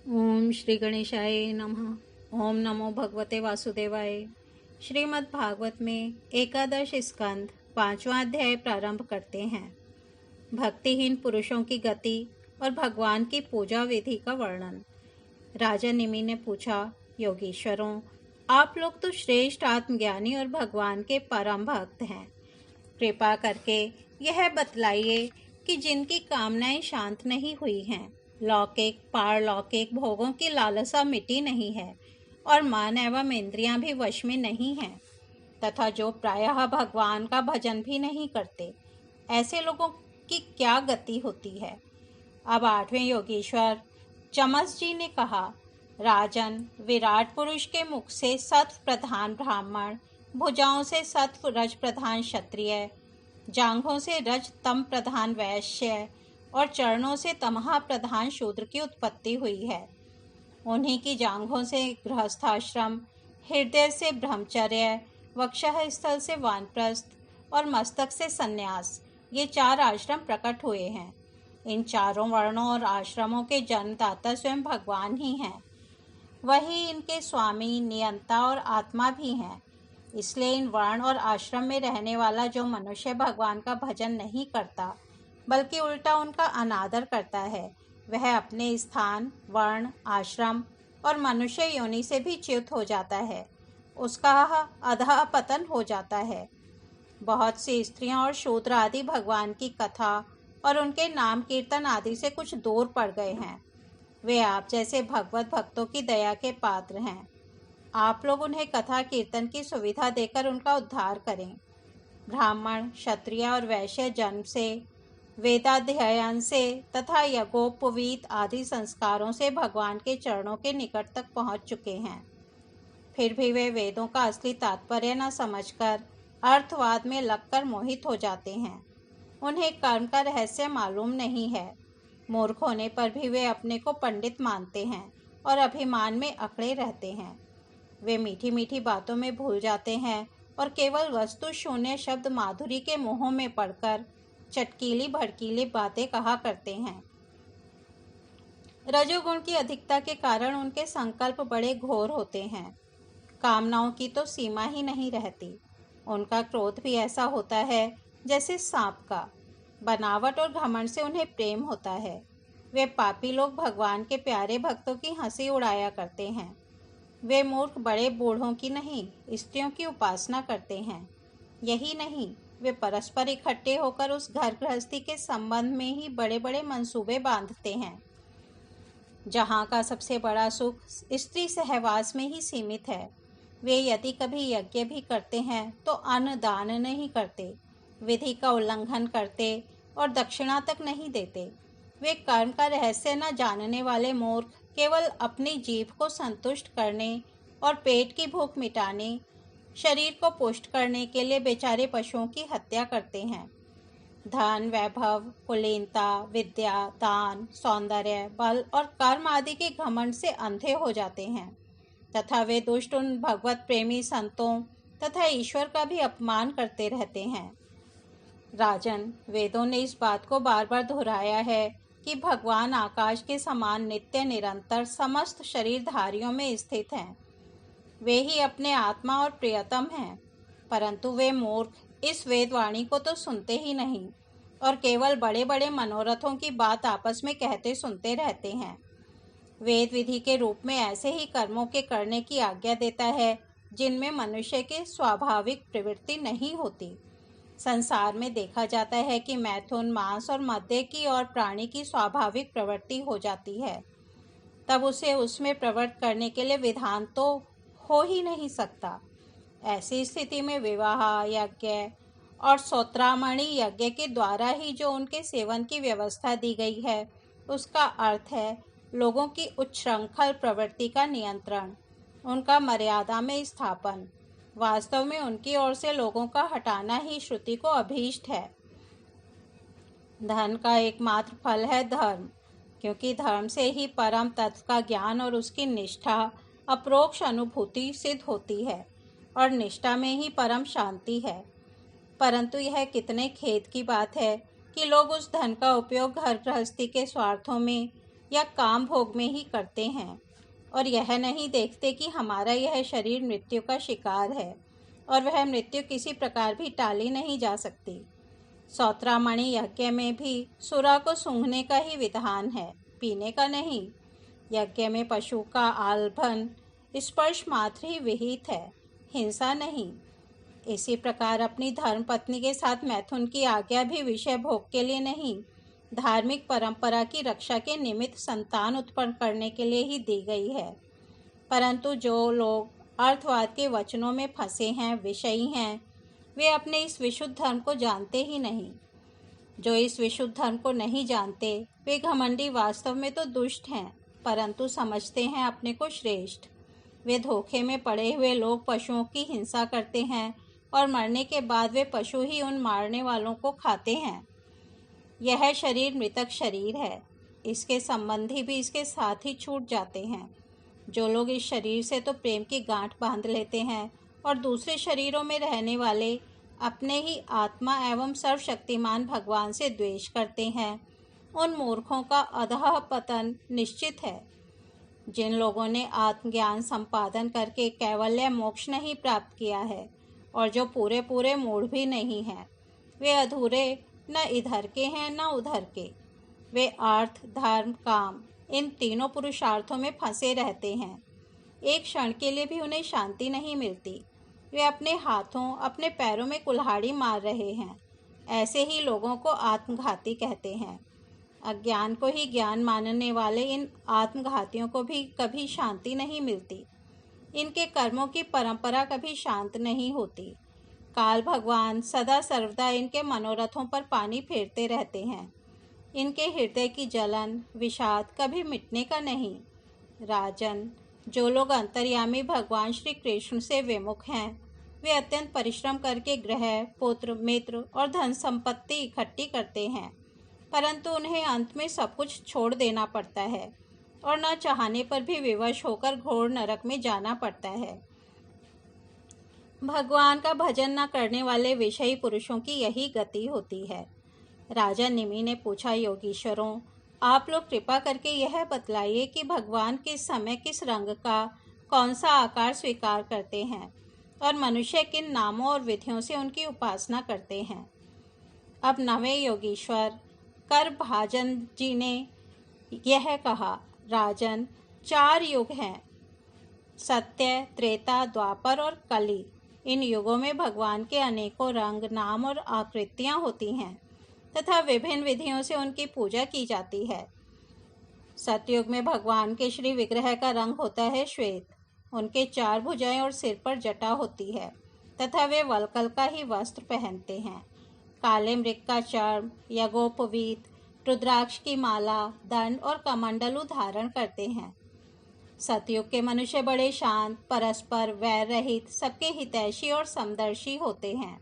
ओम श्री गणेशाय नमः। ओम नमो भगवते वासुदेवाय। श्रीमद् भागवत में एकादश स्कंद 5वां अध्याय प्रारंभ करते हैं। भक्तिहीन पुरुषों की गति और भगवान की पूजा विधि का वर्णन। राजा निमि ने पूछा, योगीश्वरों, आप लोग तो श्रेष्ठ आत्मज्ञानी और भगवान के परम भक्त हैं। कृपा करके यह बतलाइए कि जिनकी कामनाएं शांत नहीं हुई हैं, लौकिक पारलौकिक भोगों की लालसा मिटी नहीं है और मन एवं इंद्रियां भी वश में नहीं हैं, तथा जो प्रायः भगवान का भजन भी नहीं करते, ऐसे लोगों की क्या गति होती है। अब 8वें योगीश्वर चमस जी ने कहा, राजन, विराट पुरुष के मुख से सत्व प्रधान ब्राह्मण, भुजाओं से सत्व रज प्रधान क्षत्रिय, जांघों से रज तम प्रधान वैश्य और चरणों से तमहा प्रधान शूद्र की उत्पत्ति हुई है। उन्हीं की जांघों से गृहस्थाश्रम, हृदय से ब्रह्मचर्य, वक्षः स्थल से वानप्रस्थ और मस्तक से सन्यास, ये 4 आश्रम प्रकट हुए हैं। इन चारों वर्णों और आश्रमों के जन्मदाता स्वयं भगवान ही हैं। वही इनके स्वामी, नियंता और आत्मा भी हैं। इसलिए इन वर्ण और आश्रम में रहने वाला जो मनुष्य भगवान का भजन नहीं करता, बल्कि उल्टा उनका अनादर करता है, वह अपने स्थान, वर्ण, आश्रम और मनुष्य योनि से भी च्युत हो जाता है। उसका अधः पतन हो जाता है। बहुत सी स्त्रियां और शूद्र आदि भगवान की कथा और उनके नाम कीर्तन आदि से कुछ दूर पड़ गए हैं। वे आप जैसे भगवत भक्तों की दया के पात्र हैं। आप लोग उन्हें कथा कीर्तन की सुविधा देकर उनका उद्धार करें। ब्राह्मण, क्षत्रिय और वैश्य जन्म से, वेदाध्ययन से तथा यज्ञोपवीत आदि संस्कारों से भगवान के चरणों के निकट तक पहुंच चुके हैं। फिर भी वे वेदों का असली तात्पर्य न समझकर अर्थवाद में लगकर मोहित हो जाते हैं। उन्हें कर्म का रहस्य मालूम नहीं है। मूर्ख होने पर भी वे अपने को पंडित मानते हैं और अभिमान में अकड़े रहते हैं। वे मीठी मीठी बातों में भूल जाते हैं और केवल वस्तु शून्य शब्द माधुरी के मोह में पड़कर चटकीली भड़कीली बातें कहा करते हैं। रजोगुण की अधिकता के कारण उनके संकल्प बड़े घोर होते हैं। कामनाओं की तो सीमा ही नहीं रहती। उनका क्रोध भी ऐसा होता है जैसे सांप का। बनावट और घमंड से उन्हें प्रेम होता है। वे पापी लोग भगवान के प्यारे भक्तों की हंसी उड़ाया करते हैं। वे मूर्ख बड़े बूढ़ों की नहीं, स्त्रियों की उपासना करते हैं। यही नहीं, वे परस्पर इकट्ठे होकर उस घर गृहस्थी के संबंध में ही बड़े बड़े मंसूबे बांधते हैं। जहाँ का सबसे बड़ा सुख स्त्री सहवास में ही सीमित है। वे यदि कभी यज्ञ भी करते हैं तो अन्न दान नहीं करते, विधि का उल्लंघन करते और दक्षिणा तक नहीं देते। वे कर्म का रहस्य न जानने वाले मूर्ख केवल अपनी जीभ को संतुष्ट करने और पेट की भूख मिटाने, शरीर को पुष्ट करने के लिए बेचारे पशुओं की हत्या करते हैं। धन, वैभव, कुलीनता, विद्या, दान, सौंदर्य, बल और कर्म आदि के घमंड से अंधे हो जाते हैं तथा वे दुष्ट उन भगवत प्रेमी संतों तथा ईश्वर का भी अपमान करते रहते हैं। राजन, वेदों ने इस बात को बार बार दोहराया है कि भगवान आकाश के समान नित्य निरंतर समस्त शरीरधारियों में स्थित हैं। वे ही अपने आत्मा और प्रियतम हैं, परंतु वे मूर्ख इस वेदवाणी को तो सुनते ही नहीं और केवल बड़े बड़े मनोरथों की बात आपस में कहते सुनते रहते हैं। वेद विधि के रूप में ऐसे ही कर्मों के करने की आज्ञा देता है जिनमें मनुष्य की स्वाभाविक प्रवृत्ति नहीं होती। संसार में देखा जाता है कि मैथुन, मांस और मद्य की और प्राणी की स्वाभाविक प्रवृत्ति हो जाती है, तब उसे उसमें प्रवृत्त करने के लिए विधान तो हो ही नहीं सकता। ऐसी स्थिति में विवाह, यज्ञ और सौत्रामणि यज्ञ के द्वारा ही जो उनके सेवन की व्यवस्था दी गई है, उसका अर्थ है लोगों की उच्छृंखल प्रवृत्ति का नियंत्रण, उनका मर्यादा में स्थापन। वास्तव में उनकी ओर से लोगों का हटाना ही श्रुति को अभीष्ट है। धन का एकमात्र फल है धर्म, क्योंकि धर्म से ही परम तत्व का ज्ञान और उसकी निष्ठा, अप्रोक्ष अनुभूति सिद्ध होती है और निष्ठा में ही परम शांति है। परंतु यह कितने खेद की बात है कि लोग उस धन का उपयोग घर गृहस्थी के स्वार्थों में या काम भोग में ही करते हैं और यह नहीं देखते कि हमारा यह शरीर मृत्यु का शिकार है और वह मृत्यु किसी प्रकार भी टाली नहीं जा सकती। सौत्रामणि यज्ञ में भी सुरा को सूंघने का ही विधान है, पीने का नहीं। यज्ञ में पशु का आलभन स्पर्श मात्र ही विहित है, हिंसा नहीं। इसी प्रकार अपनी धर्म पत्नी के साथ मैथुन की आज्ञा भी विषय भोग के लिए नहीं, धार्मिक परंपरा की रक्षा के निमित्त संतान उत्पन्न करने के लिए ही दी गई है। परंतु जो लोग अर्थवाद के वचनों में फंसे हैं, विषयी हैं, वे अपने इस विशुद्ध धर्म को जानते ही नहीं। जो इस विशुद्ध धर्म को नहीं जानते वे घमंडी वास्तव में तो दुष्ट हैं, परंतु समझते हैं अपने को श्रेष्ठ। वे धोखे में पड़े हुए लोग पशुओं की हिंसा करते हैं और मरने के बाद वे पशु ही उन मारने वालों को खाते हैं। यह शरीर मृतक शरीर है, इसके संबंधी भी इसके साथ ही छूट जाते हैं। जो लोग इस शरीर से तो प्रेम की गांठ बांध लेते हैं और दूसरे शरीरों में रहने वाले अपने ही आत्मा एवं सर्वशक्तिमान भगवान से द्वेष करते हैं, उन मूर्खों का अधः पतन निश्चित है। जिन लोगों ने आत्मज्ञान संपादन करके कैवल्य मोक्ष नहीं प्राप्त किया है और जो पूरे पूरे मूढ़ भी नहीं हैं, वे अधूरे न इधर के हैं न उधर के। वे अर्थ, धर्म, काम इन तीनों पुरुषार्थों में फंसे रहते हैं। एक क्षण के लिए भी उन्हें शांति नहीं मिलती। वे अपने हाथों, अपने पैरों में कुल्हाड़ी मार रहे हैं। ऐसे ही लोगों को आत्मघाती कहते हैं। अज्ञान को ही ज्ञान मानने वाले इन आत्मघातियों को भी कभी शांति नहीं मिलती। इनके कर्मों की परंपरा कभी शांत नहीं होती। काल भगवान सदा सर्वदा इनके मनोरथों पर पानी फेरते रहते हैं। इनके हृदय की जलन, विषाद कभी मिटने का नहीं। राजन, जो लोग अंतर्यामी भगवान श्री कृष्ण से विमुख हैं, वे अत्यंत परिश्रम करके गृह, पुत्र, मित्र और धन संपत्ति इकट्ठी करते हैं, परंतु उन्हें अंत में सब कुछ छोड़ देना पड़ता है और न चाहने पर भी विवश होकर घोर नरक में जाना पड़ता है। भगवान का भजन न करने वाले विषयी पुरुषों की यही गति होती है। राजा निमि ने पूछा, योगीश्वरों, आप लोग कृपा करके यह बतलाइए कि भगवान किस समय किस रंग का कौन सा आकार स्वीकार करते हैं और मनुष्य किन नामों और विधियों से उनकी उपासना करते हैं। अब नवे योगीश्वर करभाजन जी ने यह कहा, राजन, 4 युग हैं, सत्य, त्रेता, द्वापर और कली। इन युगों में भगवान के अनेकों रंग, नाम और आकृतियां होती हैं तथा विभिन्न विधियों से उनकी पूजा की जाती है। सतयुग में भगवान के श्री विग्रह का रंग होता है श्वेत। उनके 4 भुजाएं और सिर पर जटा होती है तथा वे वलकल का ही वस्त्र पहनते हैं। काले मृग का चर्म, यज्ञोपवीत, रुद्राक्ष की माला, दंड और कमंडलू धारण करते हैं। सतयुग के मनुष्य बड़े शांत, परस्पर वैर रहित, सबके हितैषी और समदर्शी होते हैं।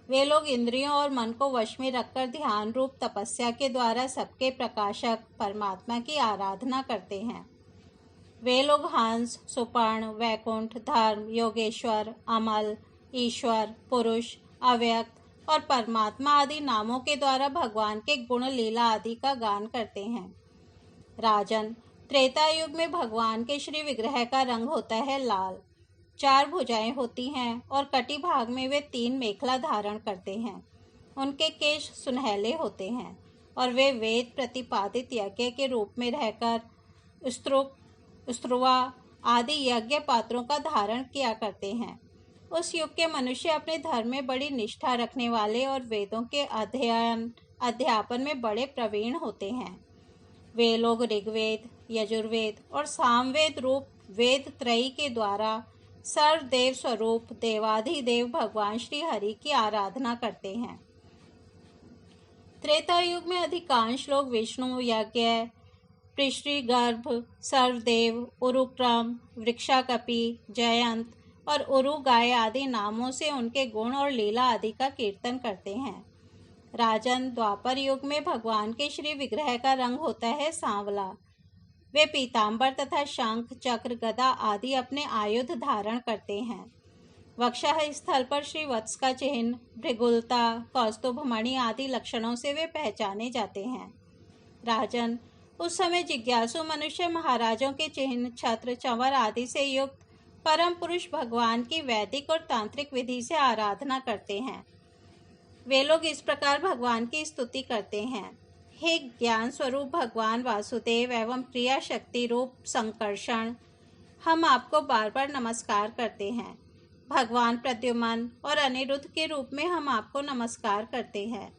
वे लोग इंद्रियों और मन को वश में रखकर ध्यान रूप तपस्या के द्वारा सबके प्रकाशक परमात्मा की आराधना करते हैं। वे लोग हंस, सुपर्ण, वैकुंठ, धर्म, योगेश्वर, अमल, ईश्वर, पुरुष, अव्यक्त और परमात्मा आदि नामों के द्वारा भगवान के गुण, लीला आदि का गान करते हैं। राजन, त्रेता युग में भगवान के श्री विग्रह का रंग होता है लाल। 4 भुजाएं होती हैं और कटी भाग में वे 3 मेखला धारण करते हैं। उनके केश सुनहले होते हैं और वे वेद प्रतिपादित यज्ञ के रूप में रहकर स्त्रुवा आदि यज्ञ पात्रों का धारण किया करते हैं। उस युग के मनुष्य अपने धर्म में बड़ी निष्ठा रखने वाले और वेदों के अध्यापन में बड़े प्रवीण होते हैं। वे लोग ऋग्वेद, यजुर्वेद और सामवेद रूप वेद त्रयी के द्वारा सर्वदेव स्वरूप देवाधिदेव भगवान श्री हरि की आराधना करते हैं। त्रेता युग में अधिकांश लोग विष्णु, यज्ञ, पृष्ठगर्भ, सर्वदेव, उरुक्रम, वृक्षाकपि, जयंत और उरुगाय आदि नामों से उनके गुण और लीला आदि का कीर्तन करते हैं। राजन, द्वापर युग में भगवान के श्री विग्रह का रंग होता है सांवला। वे पीतांबर तथा शंख, चक्र, गदा आदि अपने आयुध धारण करते हैं। वक्षः स्थल पर श्री वत्स का चिन्ह, भृगुलता, कौस्तुभ मणि आदि लक्षणों से वे पहचाने जाते हैं। राजन, उस समय जिज्ञासु मनुष्य महाराजों के चिन्ह, छत्र, चंवर आदि से युक्त परम पुरुष भगवान की वैदिक और तांत्रिक विधि से आराधना करते हैं। वे लोग इस प्रकार भगवान की स्तुति करते हैं। हे ज्ञान स्वरूप भगवान वासुदेव एवं क्रिया शक्ति रूप संकर्षण, हम आपको बार बार नमस्कार करते हैं। भगवान प्रद्युम्न और अनिरुद्ध के रूप में हम आपको नमस्कार करते हैं।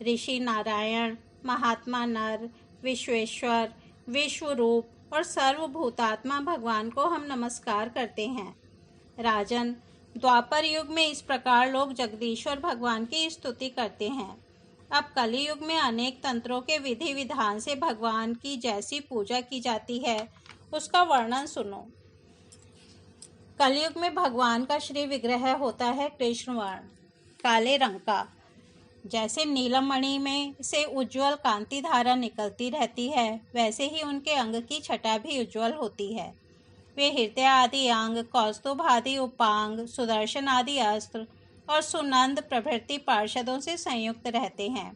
ऋषि नारायण, महात्मा नर, विश्वेश्वर, विश्वरूप और सर्वभूतात्मा भगवान को हम नमस्कार करते हैं। राजन, द्वापर युग में इस प्रकार लोग जगदीश्वर भगवान की स्तुति करते हैं। अब कलि युग में अनेक तंत्रों के विधि विधान से भगवान की जैसी पूजा की जाती है उसका वर्णन सुनो। कलयुग में भगवान का श्री विग्रह होता है कृष्ण वर्ण, काले रंग का। जैसे नीलम मणि में से उज्जवल कांति धारा निकलती रहती है, वैसे ही उनके अंग की छटा भी उज्जवल होती है। वे हृदय आदि अंग, कौस्तुभ आदि उपांग, सुदर्शन आदि अस्त्र और सुनंद प्रभृति पार्षदों से संयुक्त रहते हैं।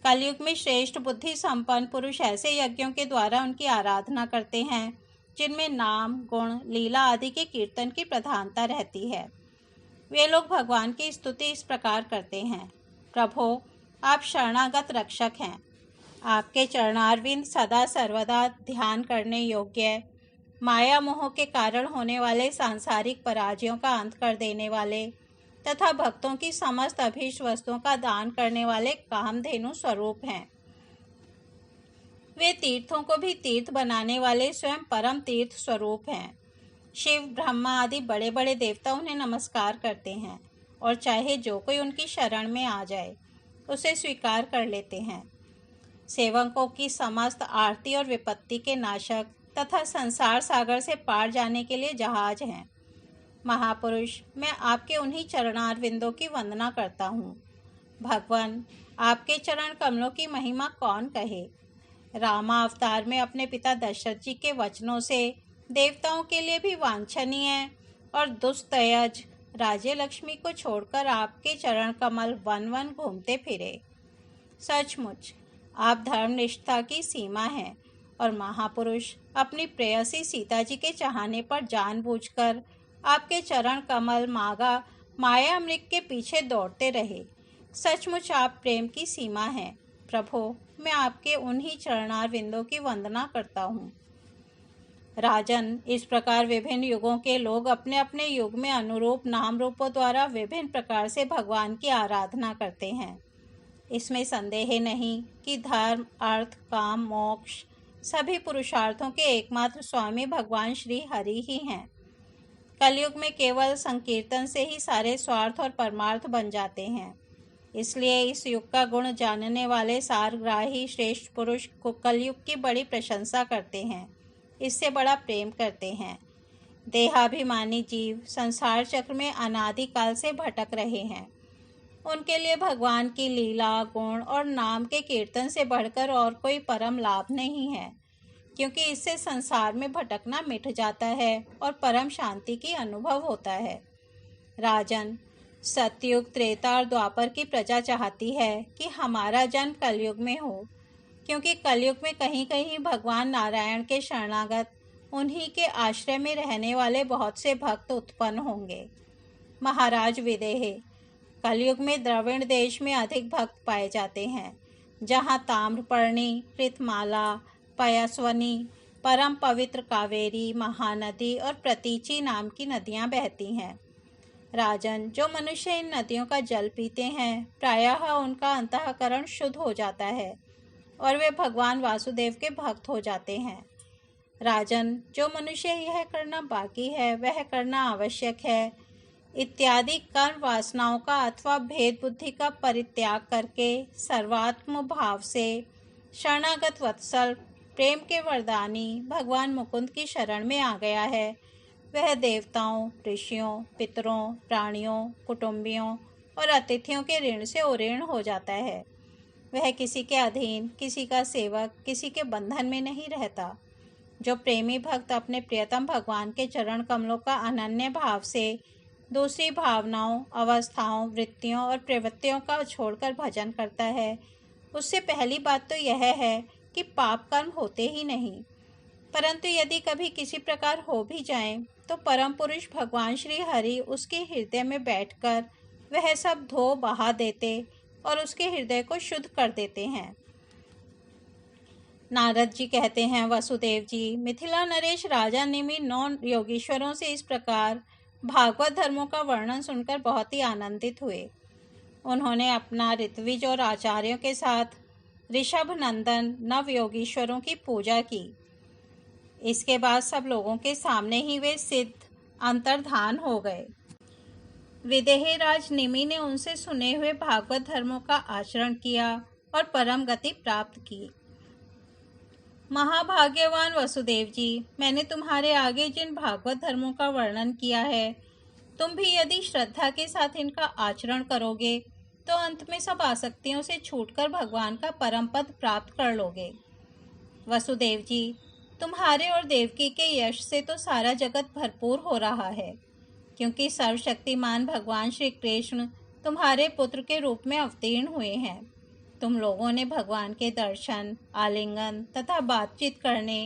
कलयुग में श्रेष्ठ बुद्धि संपन्न पुरुष ऐसे यज्ञों के द्वारा उनकी आराधना करते हैं जिनमें नाम, गुण, लीला आदि के कीर्तन की प्रधानता रहती है। वे लोग भगवान की स्तुति इस प्रकार करते हैं। प्रभो, आप शरणागत रक्षक हैं। आपके चरणारविंद सदा सर्वदा ध्यान करने योग्य, माया मोह के कारण होने वाले सांसारिक पराजयों का अंत कर देने वाले तथा भक्तों की समस्त अभीष्ट वस्तुओं का दान करने वाले कामधेनु स्वरूप हैं। वे तीर्थों को भी तीर्थ बनाने वाले स्वयं परम तीर्थ स्वरूप हैं। शिव, ब्रह्मा आदि बड़े बड़े देवता उन्हें नमस्कार करते हैं और चाहे जो कोई उनकी शरण में आ जाए उसे स्वीकार कर लेते हैं। सेवकों की समस्त आरती और विपत्ति के नाशक तथा संसार सागर से पार जाने के लिए जहाज हैं। महापुरुष, मैं आपके उन्हीं चरणारविंदों की वंदना करता हूँ। भगवान, आपके चरण कमलों की महिमा कौन कहे। रामा अवतार में अपने पिता दशरथ जी के वचनों से देवताओं के लिए भी वांछनीय और दुस्तयज राज्य लक्ष्मी को छोड़कर आपके चरण कमल वन वन घूमते फिरे। सचमुच आप धर्मनिष्ठा की सीमा हैं और महापुरुष अपनी प्रेयसी सीता जी के चाहने पर जानबूझकर आपके चरण कमल माया मृग के पीछे दौड़ते रहे। सचमुच आप प्रेम की सीमा हैं। प्रभो, मैं आपके उन्हीं चरणारविंदों की वंदना करता हूँ। राजन, इस प्रकार विभिन्न युगों के लोग अपने अपने युग में अनुरूप नाम रूपों द्वारा विभिन्न प्रकार से भगवान की आराधना करते हैं। इसमें संदेह नहीं कि धर्म, अर्थ, काम, मोक्ष सभी पुरुषार्थों के एकमात्र स्वामी भगवान श्री हरि ही हैं। कलयुग में केवल संकीर्तन से ही सारे स्वार्थ और परमार्थ बन जाते हैं। इसलिए इस युग का गुण जानने वाले सारग्राही श्रेष्ठ पुरुष को कलयुग की बड़ी प्रशंसा करते हैं, इससे बड़ा प्रेम करते हैं। देहाभिमानी जीव संसार चक्र में अनादिकाल से भटक रहे हैं। उनके लिए भगवान की लीला, गुण और नाम के कीर्तन से बढ़कर और कोई परम लाभ नहीं है, क्योंकि इससे संसार में भटकना मिट जाता है और परम शांति की अनुभव होता है। राजन, सतयुग, त्रेता और द्वापर की प्रजा चाहती है कि हमारा जन्म कलयुग में हो, क्योंकि कलयुग में कहीं कहीं भगवान नारायण के शरणागत, उन्हीं के आश्रय में रहने वाले बहुत से भक्त उत्पन्न होंगे। महाराज विदेह, कलयुग में द्रविड़ देश में अधिक भक्त पाए जाते हैं, जहाँ ताम्रपर्णी, कृतमाला, पयस्वनी, परम पवित्र कावेरी, महानदी और प्रतीची नाम की नदियाँ बहती हैं। राजन, जो मनुष्य इन नदियों का जल पीते हैं, प्रायः उनका अंतःकरण शुद्ध हो जाता है और वे भगवान वासुदेव के भक्त हो जाते हैं। राजन, जो मनुष्य यह करना बाकी है वह करना आवश्यक है इत्यादि कर्म वासनाओं का अथवा भेद बुद्धि का परित्याग करके सर्वात्म भाव से शरणागत वत्सल प्रेम के वरदानी भगवान मुकुंद की शरण में आ गया है, वह देवताओं, ऋषियों, पितरों, प्राणियों, कुटुंबियों और अतिथियों के ऋण से उऋण हो जाता है। वह किसी के अधीन, किसी का सेवक, किसी के बंधन में नहीं रहता। जो प्रेमी भक्त अपने प्रियतम भगवान के चरण कमलों का अनन्य भाव से दूसरी भावनाओं, अवस्थाओं, वृत्तियों और प्रवृत्तियों का छोड़कर भजन करता है, उससे पहली बात तो यह है कि पाप कर्म होते ही नहीं, परंतु यदि कभी किसी प्रकार हो भी जाएं, तो परम पुरुष भगवान श्री हरि उसके हृदय में बैठकर वह सब धो बहा देते और उसके हृदय को शुद्ध कर देते हैं। नारद जी कहते हैं, वसुदेव जी, मिथिला नरेश राजा निमि 9 योगीश्वरों से इस प्रकार भागवत धर्मों का वर्णन सुनकर बहुत ही आनंदित हुए। उन्होंने अपना ऋत्विज और आचार्यों के साथ ऋषभ नंदन नव योगीश्वरों की पूजा की। इसके बाद सब लोगों के सामने ही वे सिद्ध अंतर्धान हो गए। विदेही राज निमि ने उनसे सुने हुए भागवत धर्मों का आचरण किया और परम गति प्राप्त की। महाभाग्यवान वसुदेव जी, मैंने तुम्हारे आगे जिन भागवत धर्मों का वर्णन किया है, तुम भी यदि श्रद्धा के साथ इनका आचरण करोगे तो अंत में सब आसक्तियों से छूटकर भगवान का परम पद प्राप्त कर लोगे। वसुदेव जी, तुम्हारे और देवकी के यश से तो सारा जगत भरपूर हो रहा है, क्योंकि सर्वशक्तिमान भगवान श्री कृष्ण तुम्हारे पुत्र के रूप में अवतीर्ण हुए हैं। तुम लोगों ने भगवान के दर्शन, आलिंगन तथा बातचीत करने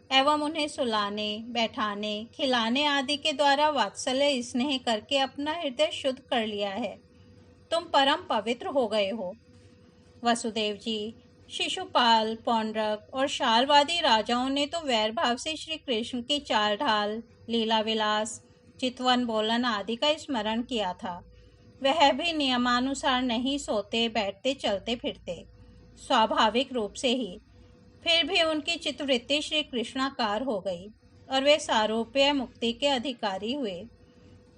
एवं उन्हें सुलाने, बैठाने, खिलाने आदि के द्वारा वात्सल्य स्नेह करके अपना हृदय शुद्ध कर लिया है। तुम परम पवित्र हो गए हो। वसुदेव जी, शिशुपाल, पौंड्रक और शालवादी राजाओं ने तो वैर भाव से श्री कृष्ण की चाल ढाल, लीला विलास, चितवन बोलन आदि का स्मरण किया था। वह भी नियमानुसार नहीं सोते, बैठते, चलते फिरते, स्वाभाविक रूप से ही। फिर भी उनकी चित्तवृत्ति श्री कृष्णाकार हो गई और वे सारूप्य मुक्ति के अधिकारी हुए।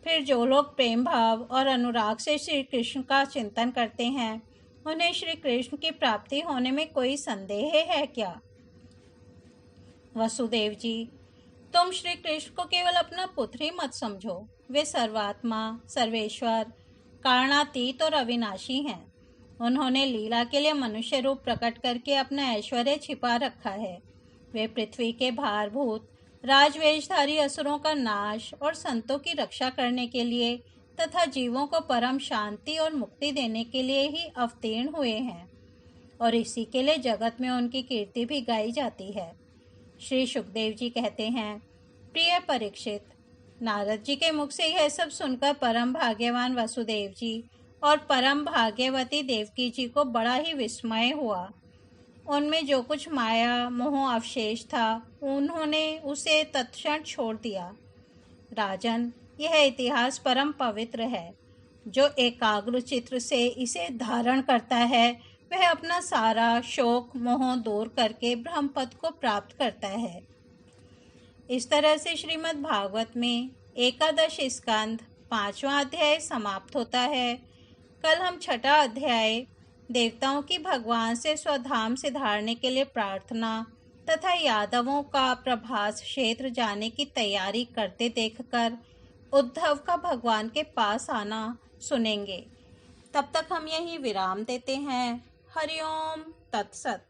फिर जो लोग प्रेम भाव और अनुराग से श्री कृष्ण का चिंतन करते हैं, उन्हें श्री कृष्ण की प्राप्ति होने में कोई संदेह है क्या? वसुदेव जी, तुम श्री कृष्ण को केवल अपना पुत्र ही मत समझो। वे सर्वात्मा, सर्वेश्वर, कारणातीत और अविनाशी हैं। उन्होंने लीला के लिए मनुष्य रूप प्रकट करके अपना ऐश्वर्य छिपा रखा है। वे पृथ्वी के भारभूत राजवेशधारी असुरों का नाश और संतों की रक्षा करने के लिए तथा जीवों को परम शांति और मुक्ति देने के लिए ही अवतीर्ण हुए हैं, और इसी के लिए जगत में उनकी कीर्ति भी गाई जाती है। श्री सुखदेव जी कहते हैं, प्रिय परीक्षित, नारद जी के मुख से यह सब सुनकर परम भाग्यवान वसुदेव जी और परम भाग्यवती देवकी जी को बड़ा ही विस्मय हुआ। उनमें जो कुछ माया मोह अवशेष था, उन्होंने उसे तत्क्षण छोड़ दिया। राजन, यह इतिहास परम पवित्र है। जो एकाग्र चित्र से इसे धारण करता है, वह अपना सारा शोक मोह दूर करके ब्रह्म पद को प्राप्त करता है। इस तरह से श्रीमद् भागवत में 11 स्कंध 5वां अध्याय समाप्त होता है। कल हम 6ठा अध्याय देवताओं की भगवान से स्वधाम सिधारने के लिए प्रार्थना तथा यादवों का प्रभास क्षेत्र जाने की तैयारी करते देखकर उद्धव का भगवान के पास आना सुनेंगे। तब तक हम यहीं विराम देते हैं। हरिओम तत्सत।